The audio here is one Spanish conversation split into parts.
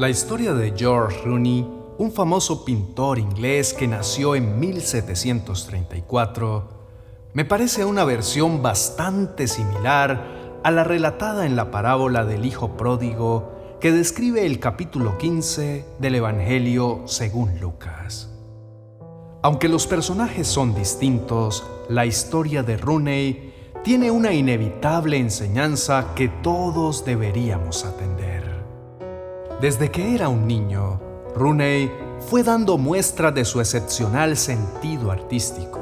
La historia de George Rooney, un famoso pintor inglés que nació en 1734, me parece una versión bastante similar a la relatada en la parábola del hijo pródigo que describe el capítulo 15 del Evangelio según Lucas. Aunque los personajes son distintos, la historia de Rooney tiene una inevitable enseñanza que todos deberíamos atender. Desde que era un niño, Rooney fue dando muestra de su excepcional sentido artístico.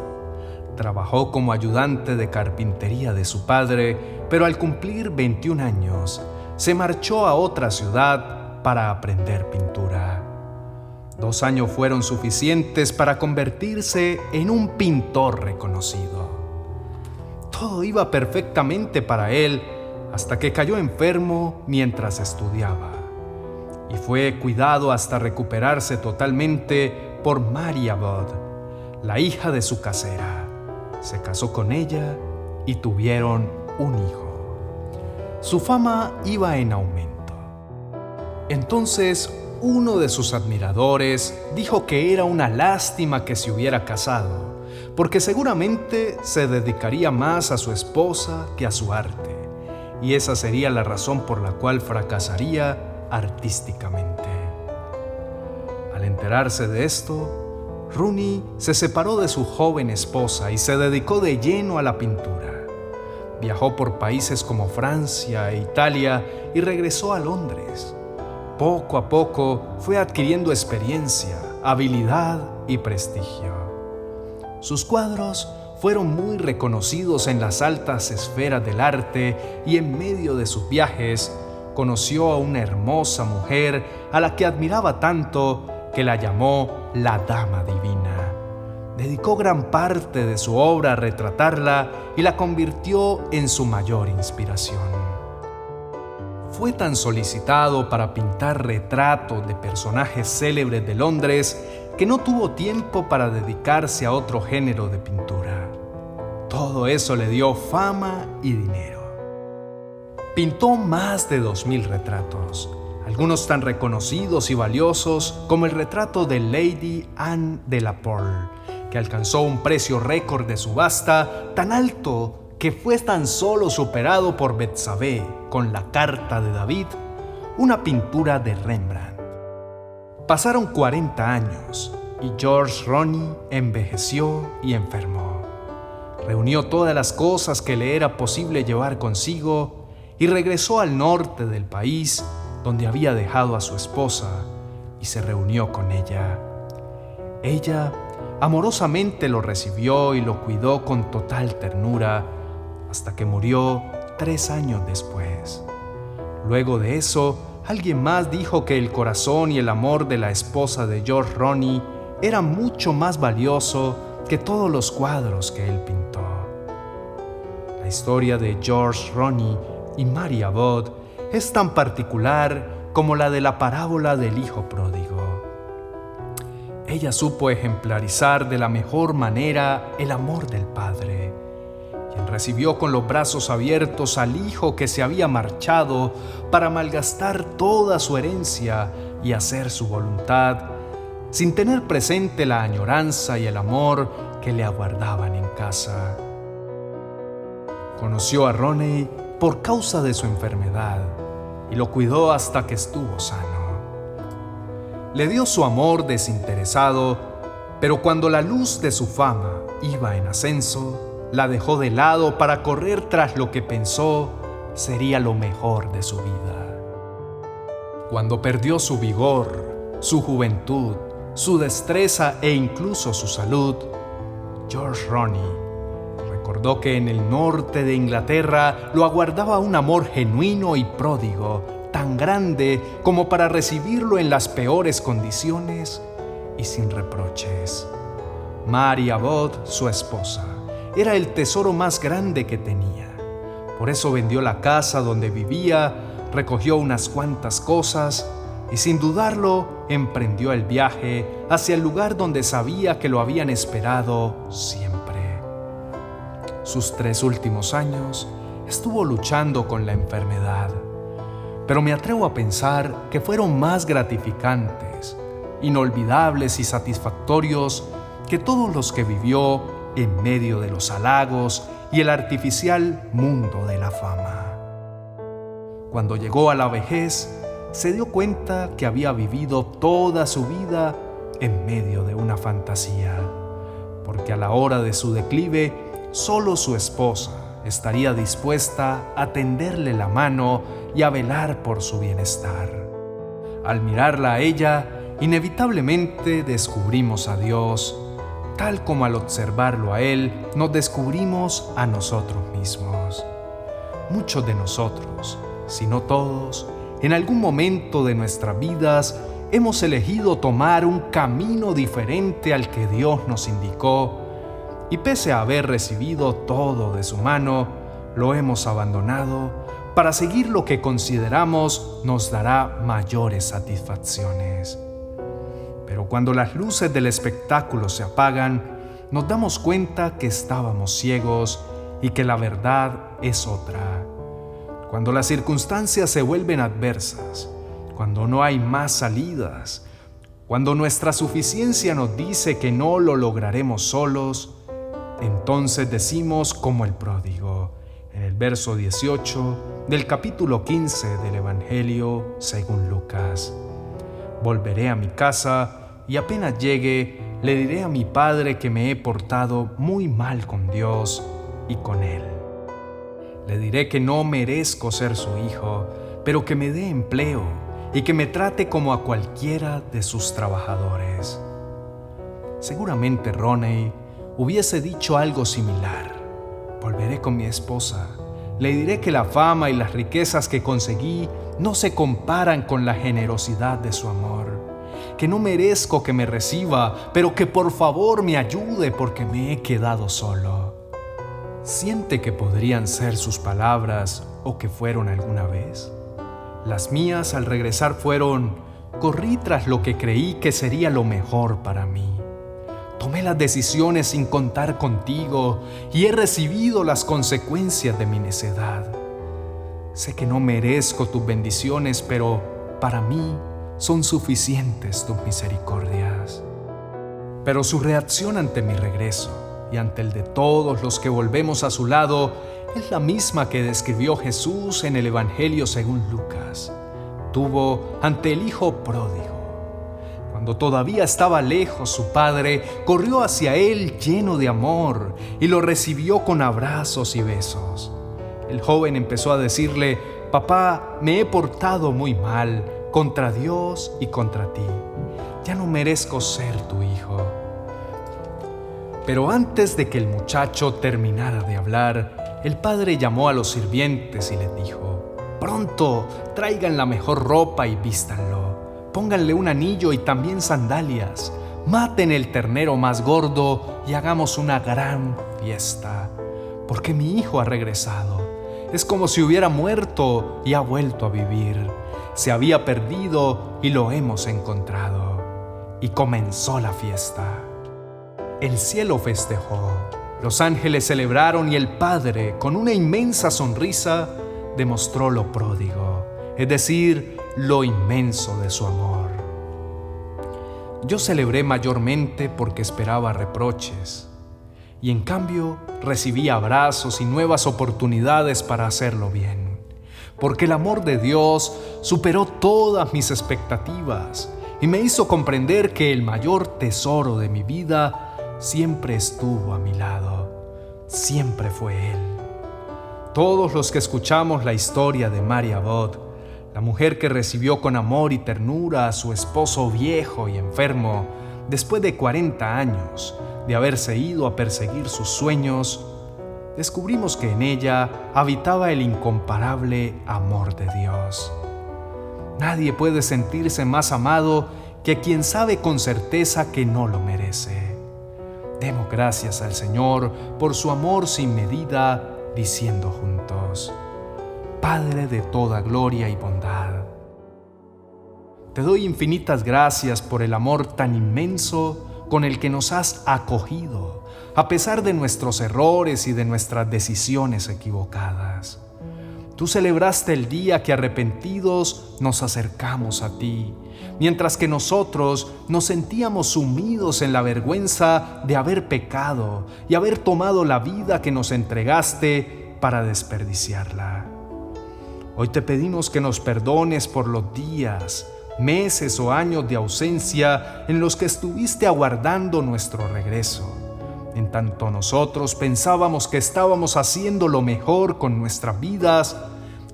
Trabajó como ayudante de carpintería de su padre, pero al cumplir 21 años, se marchó a otra ciudad para aprender pintura. 2 años fueron suficientes para convertirse en un pintor reconocido. Todo iba perfectamente para él hasta que cayó enfermo mientras estudiaba. Y fue cuidado hasta recuperarse totalmente por Mary Abbott, la hija de su casera. Se casó con ella y tuvieron un hijo. Su fama iba en aumento. Entonces, uno de sus admiradores dijo que era una lástima que se hubiera casado, porque seguramente se dedicaría más a su esposa que a su arte, y esa sería la razón por la cual fracasaría artísticamente. Al enterarse de esto, Rooney se separó de su joven esposa y se dedicó de lleno a la pintura. Viajó por países como Francia e Italia y regresó a Londres. Poco a poco fue adquiriendo experiencia, habilidad y prestigio. Sus cuadros fueron muy reconocidos en las altas esferas del arte y en medio de sus viajes conoció a una hermosa mujer a la que admiraba tanto que la llamó la Dama Divina. Dedicó gran parte de su obra a retratarla y la convirtió en su mayor inspiración. Fue tan solicitado para pintar retratos de personajes célebres de Londres que no tuvo tiempo para dedicarse a otro género de pintura. Todo eso le dio fama y dinero. Pintó más de 2000 retratos, algunos tan reconocidos y valiosos como el retrato de Lady Anne de la Pole, que alcanzó un precio récord de subasta tan alto que fue tan solo superado por Betsabé con la Carta de David, una pintura de Rembrandt. Pasaron 40 años y George Rooney envejeció y enfermó. Reunió todas las cosas que le era posible llevar consigo y regresó al norte del país, donde había dejado a su esposa, y se reunió con ella. Ella amorosamente lo recibió y lo cuidó con total ternura, hasta que murió 3 años después. Luego de eso, alguien más dijo que el corazón y el amor de la esposa de George Rooney era mucho más valioso que todos los cuadros que él pintó. La historia de George Rooney y Mary Abbott es tan particular como la de la parábola del hijo pródigo. Ella supo ejemplarizar de la mejor manera el amor del padre, quien recibió con los brazos abiertos al hijo que se había marchado para malgastar toda su herencia y hacer su voluntad, sin tener presente la añoranza y el amor que le aguardaban en casa. Conoció a Rooney por causa de su enfermedad y lo cuidó hasta que estuvo sano. Le dio su amor desinteresado, pero cuando la luz de su fama iba en ascenso, la dejó de lado para correr tras lo que pensó sería lo mejor de su vida. Cuando perdió su vigor, su juventud, su destreza e incluso su salud, George Rooney recordó que en el norte de Inglaterra lo aguardaba un amor genuino y pródigo, tan grande como para recibirlo en las peores condiciones y sin reproches. Mary Abbott, su esposa, era el tesoro más grande que tenía. Por eso vendió la casa donde vivía, recogió unas cuantas cosas y sin dudarlo emprendió el viaje hacia el lugar donde sabía que lo habían esperado siempre. Sus 3 últimos años estuvo luchando con la enfermedad, pero me atrevo a pensar que fueron más gratificantes, inolvidables y satisfactorios que todos los que vivió en medio de los halagos y el artificial mundo de la fama. Cuando llegó a la vejez, se dio cuenta que había vivido toda su vida en medio de una fantasía, porque a la hora de su declive, solo su esposa estaría dispuesta a tenderle la mano y a velar por su bienestar. Al mirarla a ella, inevitablemente descubrimos a Dios, tal como al observarlo a Él nos descubrimos a nosotros mismos. Muchos de nosotros, si no todos, en algún momento de nuestras vidas hemos elegido tomar un camino diferente al que Dios nos indicó, y pese a haber recibido todo de su mano, lo hemos abandonado para seguir lo que consideramos nos dará mayores satisfacciones. Pero cuando las luces del espectáculo se apagan, nos damos cuenta que estábamos ciegos y que la verdad es otra. Cuando las circunstancias se vuelven adversas, cuando no hay más salidas, cuando nuestra suficiencia nos dice que no lo lograremos solos, entonces decimos como el pródigo, en el verso 18 del capítulo 15 del Evangelio según Lucas: volveré a mi casa y apenas llegue, le diré a mi padre que me he portado muy mal con Dios y con él. Le diré que no merezco ser su hijo, pero que me dé empleo y que me trate como a cualquiera de sus trabajadores. Seguramente Ronnie hubiese dicho algo similar. Volveré con mi esposa. Le diré que la fama y las riquezas que conseguí no se comparan con la generosidad de su amor, que no merezco que me reciba, pero que por favor me ayude porque me he quedado solo. ¿Siente que podrían ser sus palabras o que fueron alguna vez? Las mías al regresar fueron: corrí tras lo que creí que sería lo mejor para mí. Tomé las decisiones sin contar contigo y he recibido las consecuencias de mi necedad. Sé que no merezco tus bendiciones, pero para mí son suficientes tus misericordias. Pero su reacción ante mi regreso y ante el de todos los que volvemos a su lado es la misma que describió Jesús en el Evangelio según Lucas. Tuvo ante el hijo pródigo. Cuando todavía estaba lejos su padre, corrió hacia él lleno de amor y lo recibió con abrazos y besos. El joven empezó a decirle: papá, me he portado muy mal contra Dios y contra ti. Ya no merezco ser tu hijo. Pero antes de que el muchacho terminara de hablar, el padre llamó a los sirvientes y les dijo: pronto, traigan la mejor ropa y vístanlo. Pónganle un anillo y también sandalias. Maten el ternero más gordo y hagamos una gran fiesta, porque mi hijo ha regresado. Es como si hubiera muerto y ha vuelto a vivir. Se había perdido y lo hemos encontrado. Y comenzó la fiesta. El cielo festejó, los ángeles celebraron y el Padre, con una inmensa sonrisa, demostró lo pródigo, es decir, lo inmenso de su amor. Yo celebré mayormente porque esperaba reproches, y en cambio recibí abrazos y nuevas oportunidades para hacerlo bien, porque el amor de Dios superó todas mis expectativas y me hizo comprender que el mayor tesoro de mi vida siempre estuvo a mi lado, siempre fue Él. Todos los que escuchamos la historia de Mary Abbott, la mujer que recibió con amor y ternura a su esposo viejo y enfermo, después de 40 años de haberse ido a perseguir sus sueños, descubrimos que en ella habitaba el incomparable amor de Dios. Nadie puede sentirse más amado que quien sabe con certeza que no lo merece. Demos gracias al Señor por su amor sin medida, diciendo juntos: Padre de toda gloria y bondad, te doy infinitas gracias por el amor tan inmenso con el que nos has acogido, a pesar de nuestros errores y de nuestras decisiones equivocadas. Tú celebraste el día que arrepentidos nos acercamos a ti, mientras que nosotros nos sentíamos sumidos en la vergüenza de haber pecado y haber tomado la vida que nos entregaste para desperdiciarla. Hoy te pedimos que nos perdones por los días, meses o años de ausencia en los que estuviste aguardando nuestro regreso. En tanto nosotros pensábamos que estábamos haciendo lo mejor con nuestras vidas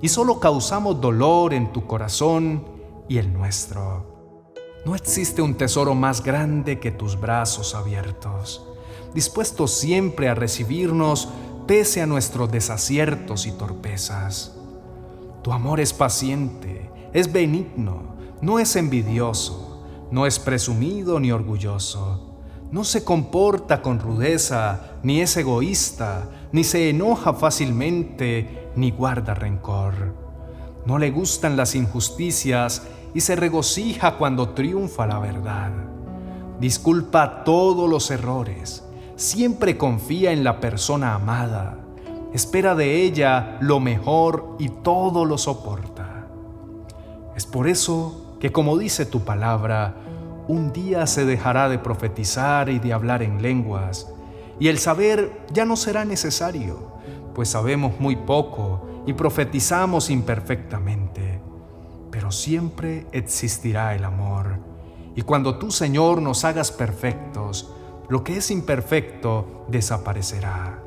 y solo causamos dolor en tu corazón y el nuestro. No existe un tesoro más grande que tus brazos abiertos, dispuestos siempre a recibirnos pese a nuestros desaciertos y torpezas. Tu amor es paciente, es benigno, no es envidioso, no es presumido ni orgulloso. No se comporta con rudeza, ni es egoísta, ni se enoja fácilmente, ni guarda rencor. No le gustan las injusticias y se regocija cuando triunfa la verdad. Disculpa todos los errores, siempre confía en la persona amada, espera de ella lo mejor y todo lo soporta. Es por eso que, como dice tu palabra, un día se dejará de profetizar y de hablar en lenguas, y el saber ya no será necesario, pues sabemos muy poco y profetizamos imperfectamente. Pero siempre existirá el amor, y cuando tú, Señor, nos hagas perfectos, lo que es imperfecto desaparecerá.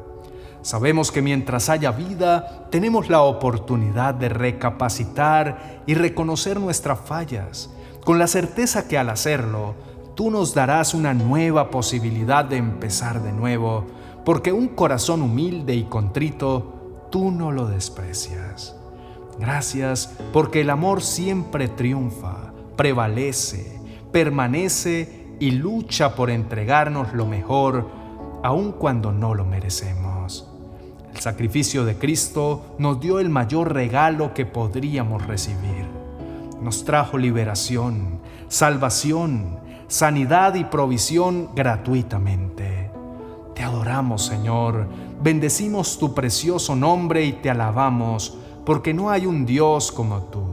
Sabemos que mientras haya vida, tenemos la oportunidad de recapacitar y reconocer nuestras fallas, con la certeza que al hacerlo, tú nos darás una nueva posibilidad de empezar de nuevo, porque un corazón humilde y contrito, tú no lo desprecias. Gracias, porque el amor siempre triunfa, prevalece, permanece y lucha por entregarnos lo mejor, aun cuando no lo merecemos. El sacrificio de Cristo nos dio el mayor regalo que podríamos recibir. Nos trajo liberación, salvación, sanidad y provisión gratuitamente. Te adoramos, Señor, bendecimos tu precioso nombre y te alabamos, porque no hay un Dios como tú,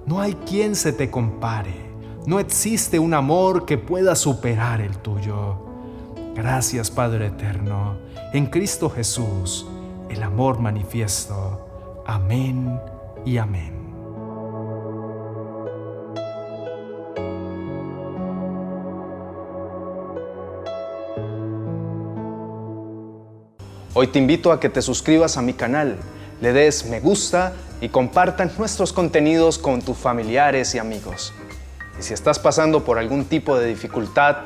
no hay quien se te compare, no existe un amor que pueda superar el tuyo. Gracias, Padre eterno, en Cristo Jesús, el amor manifiesto. Amén y amén. Hoy te invito a que te suscribas a mi canal, le des me gusta y compartan nuestros contenidos con tus familiares y amigos. Y si estás pasando por algún tipo de dificultad,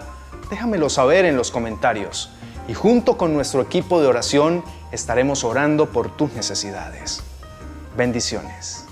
déjamelo saber en los comentarios y junto con nuestro equipo de oración estaremos orando por tus necesidades. Bendiciones.